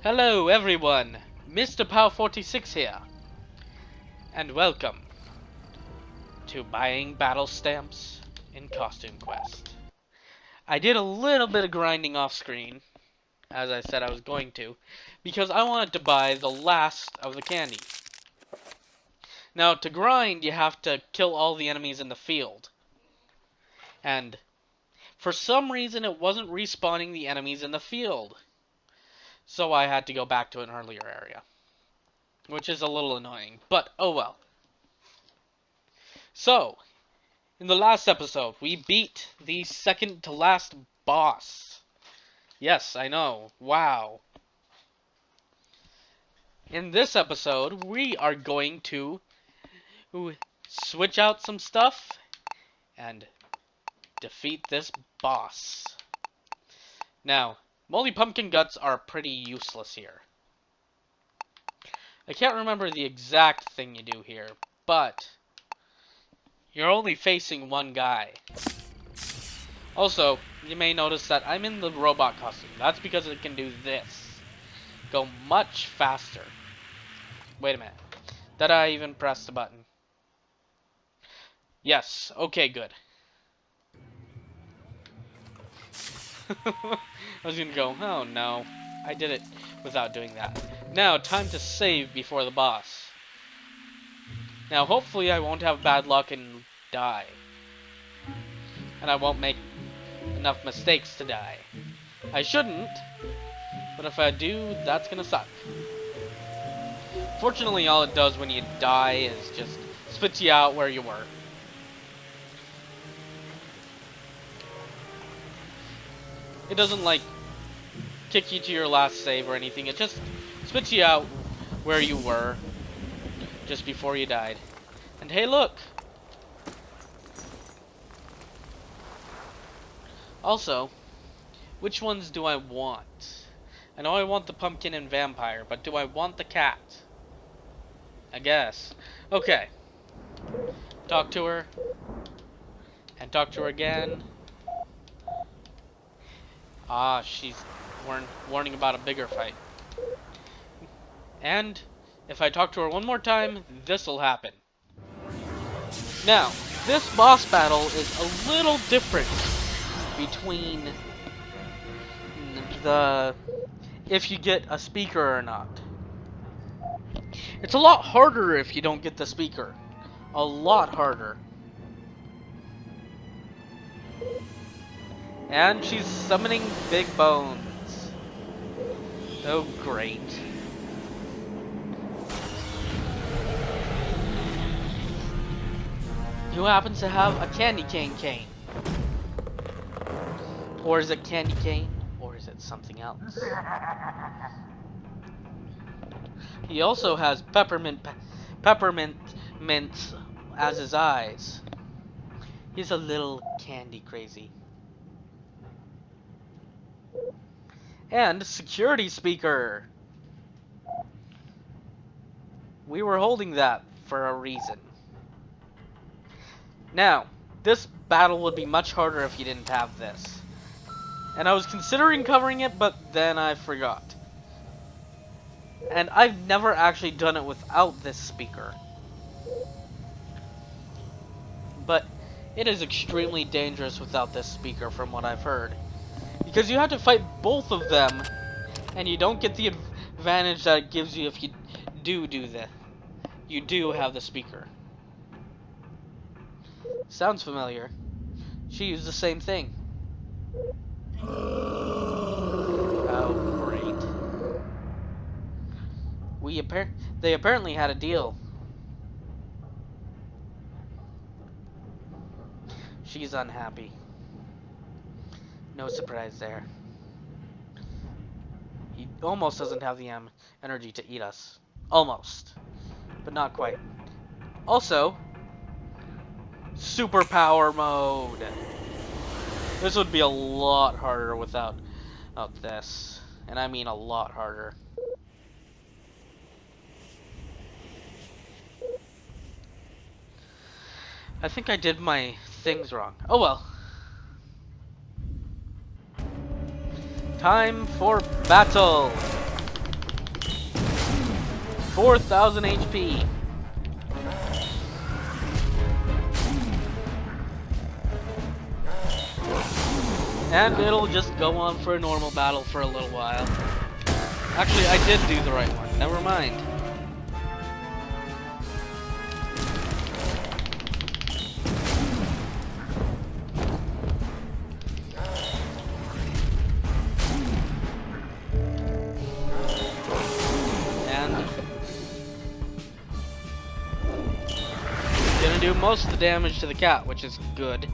Hello everyone, Mr. Pow46 here, and welcome to buying battle stamps in Costume Quest. I did a little bit of grinding off screen, as I said I was going to, because I wanted to buy the last of the candy. Now to grind you have to kill all the enemies in the field, and for some reason it wasn't respawning the enemies in the field, so I had to go back to an earlier area. Which is a little annoying, but oh well. So, in the last episode, we beat the second to last boss. Yes, I know. Wow. In this episode, we are going to switch out some stuff and defeat this boss. Now, moldy pumpkin guts are pretty useless here. I can't remember the exact thing you do here, but you're only facing one guy. Also, you may notice that I'm in the robot costume. That's because it can do this. Go much faster. Wait a minute. Did I even press the button? Yes. Okay, good. I was gonna go, oh no. I did it without doing that. Now, time to save before the boss. Now, hopefully I won't have bad luck and die. And I won't make enough mistakes to die. I shouldn't, but if I do, that's gonna suck. Fortunately, all it does when you die is just spits you out where you were. It doesn't, like, kick you to your last save or anything. It just spits you out where you were just before you died. And hey, look! Also, which ones do I want? I know I want the pumpkin and vampire, but do I want the cat? I guess. Okay. Talk to her. And talk to her again. Ah, she's warning about a bigger fight. And if I talk to her one more time, this'll happen. Now, this boss battle is a little different between if you get a speaker or not. It's a lot harder if you don't get the speaker. A lot harder. And she's summoning big bones. Oh, great. Who happens to have a candy cane? Or is it candy cane? Or is it something else? He also has peppermint mints as his eyes. He's a little candy crazy. And security speaker. We were holding that for a reason. Now, this battle would be much harder if you didn't have this. And I was considering covering it, but then I forgot. And I've never actually done it without this speaker. But it is extremely dangerous without this speaker from what I've heard. Because you have to fight both of them, and you don't get the advantage that it gives you if you do that. You do have the speaker. Sounds familiar. She used the same thing. Oh, great. They apparently had a deal. She's unhappy. No surprise there. He almost doesn't have the energy to eat us. Almost. But not quite. Also, superpower mode. This would be a lot harder without this. And I mean a lot harder. I think I did my things wrong. Oh well. Time for battle! 4,000 HP. And it'll just go on for a normal battle for a little while. Actually, I did do the right one. Never mind. And gonna do most of the damage to the cat, which is good,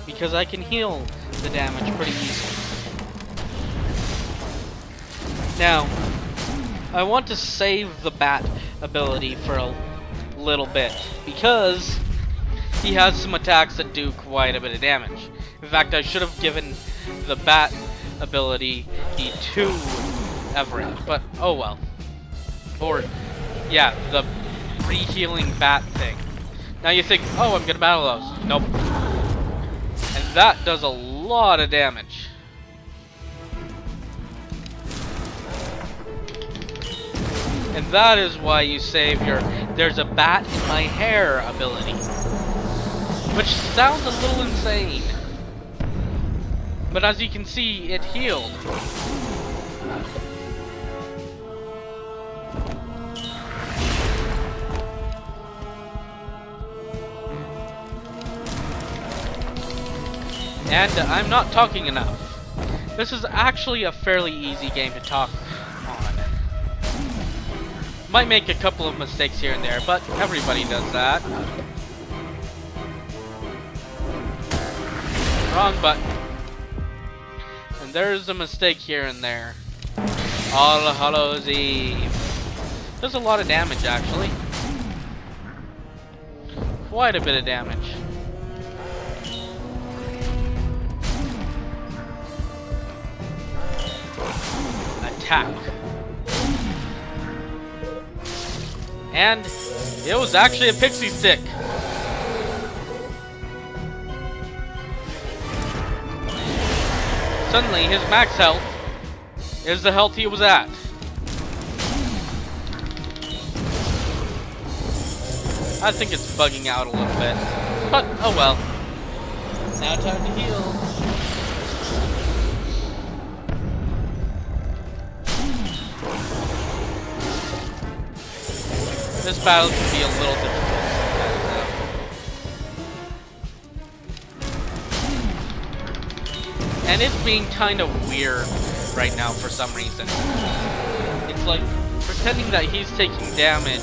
because I can heal the damage pretty easily. Now, I want to save the bat ability for a little bit, because he has some attacks that do quite a bit of damage. In fact, I should have given the bat ability to Everett, but oh well. Or, yeah, the pre-healing bat thing. Now you think, oh, I'm gonna battle those. Nope. And that does a lot of damage. And that is why you save your "there's a bat in my hair" ability. Which sounds a little insane. But as you can see, it healed. And I'm not talking enough. This is actually a fairly easy game to talk on. Might make a couple of mistakes here and there, but everybody does that. Wrong button. And there's a mistake here and there. All Hallows Eve. Does a lot of damage, actually. Quite a bit of damage. Attack. And it was actually a pixie stick. Suddenly, his max health is the health he was at. I think it's bugging out a little bit, but oh well. Now time to heal. This battle can be a little difficult. And it's being kind of weird right now for some reason. It's like pretending that he's taking damage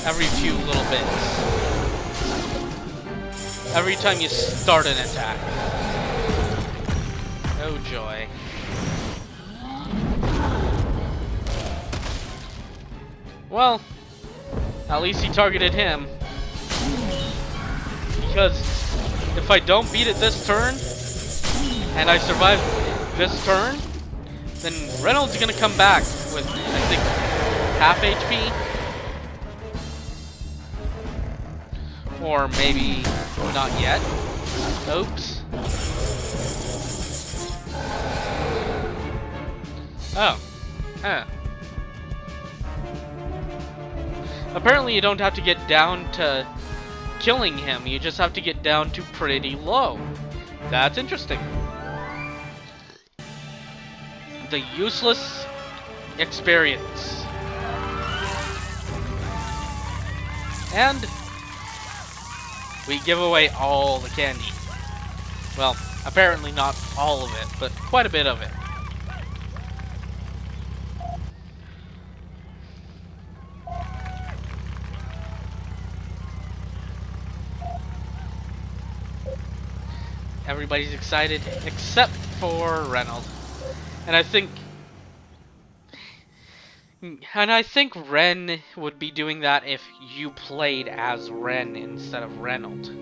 every few little bits. Every time you start an attack. Oh joy. Well, at least he targeted him. Because if I don't beat it this turn, and I survive this turn, then Reynolds is gonna come back with, I think, half HP? Or maybe not yet. Oops. Oh. Huh. Apparently you don't have to get down to killing him, you just have to get down to pretty low. That's interesting. The useless experience. And we give away all the candy. Well, apparently not all of it, but quite a bit of it. Everybody's excited except for Reynolds. And I think Ren would be doing that if you played as Ren instead of Reynolds.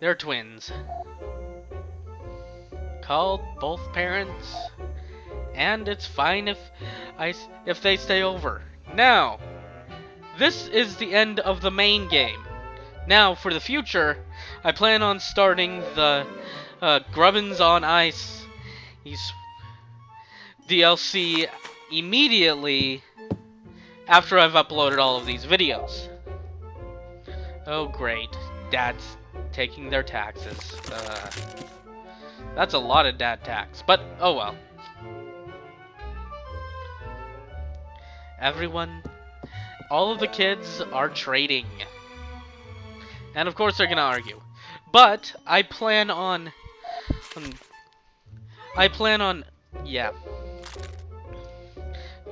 They're twins. Called both parents, and it's fine if they stay over. Now, this is the end of the main game. Now, for the future, I plan on starting the Grubbins on Ice DLC immediately after I've uploaded all of these videos. Oh great, Dad's taking their taxes. That's a lot of dad tax, but oh well. All of the kids are trading. And of course they're gonna argue. But I plan on, yeah,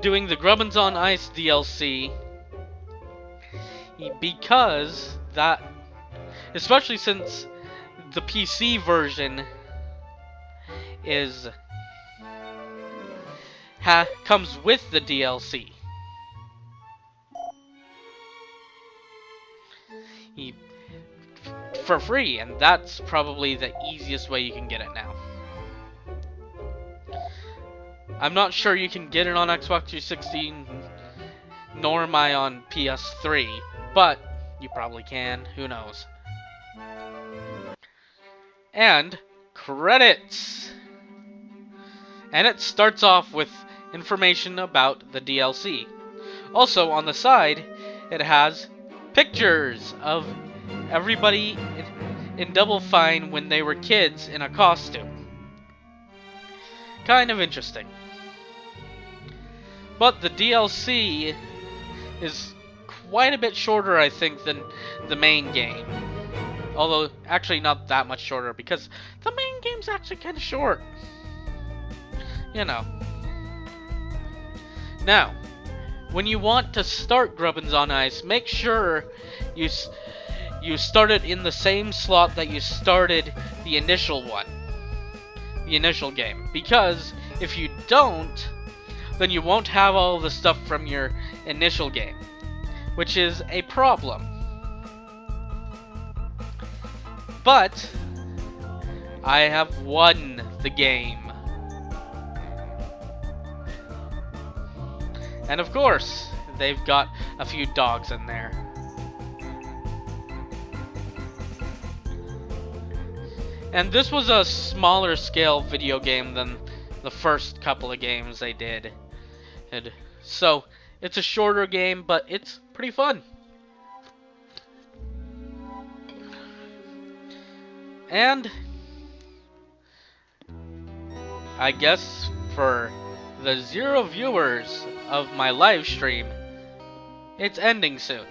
doing the Grubbins on Ice DLC, because that, especially since the PC version comes with the DLC. For free, and that's probably the easiest way you can get it now. I'm not sure you can get it on Xbox 360, nor am I on PS3, but you probably can, who knows. And credits! And it starts off with information about the DLC. Also, on the side, it has pictures of everybody in Double Fine when they were kids in a costume. Kind of interesting. But the DLC is quite a bit shorter, I think, than the main game. Although, actually not that much shorter, because the main game's actually kind of short. You know. Now, when you want to start Grubbins on Ice, make sure you start it in the same slot that you started the initial one. The initial game. Because if you don't, then you won't have all the stuff from your initial game. Which is a problem. But I have won the game. And of course, they've got a few dogs in there. And this was a smaller scale video game than the first couple of games they did. And so, it's a shorter game, but it's pretty fun. And I guess for the 0 viewers of my live stream, it's ending soon.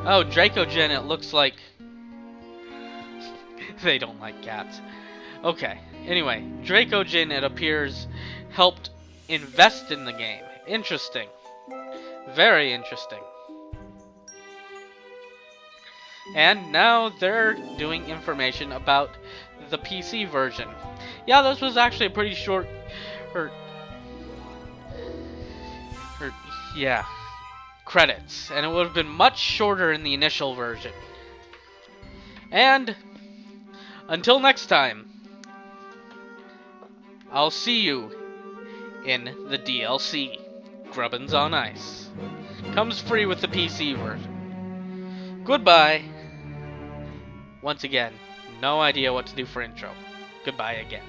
Oh, Dracogen, it looks like they don't like cats. Okay, anyway, Dracogen, it appears, helped invest in the game. Interesting. Very interesting. And now they're doing information about the PC version. Yeah, this was actually a pretty short, yeah, credits, and it would have been much shorter in the initial version. And until next time, I'll see you in the DLC, Grubbins on Ice. Comes free with the PC version. Goodbye. Once again, no idea what to do for intro. Goodbye again.